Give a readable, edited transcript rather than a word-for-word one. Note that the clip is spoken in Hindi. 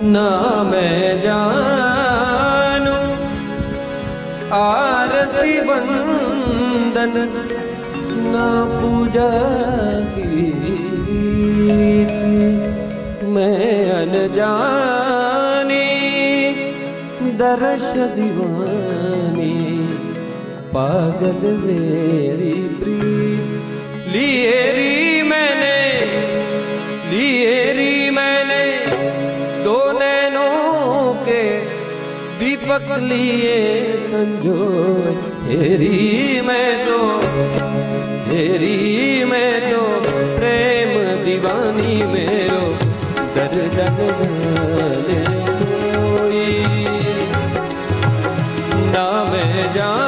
ना मैं जानू आरती वंदन ना पूजा की मैं अनजानी दर्श दीवानी पागल मेरी प्रीत लिए री मैंने दो नैनों के दीपक लिए संजो हेरी मैं तो प्रेम दीवानी मेरो डर जाने कोई ना मैं जान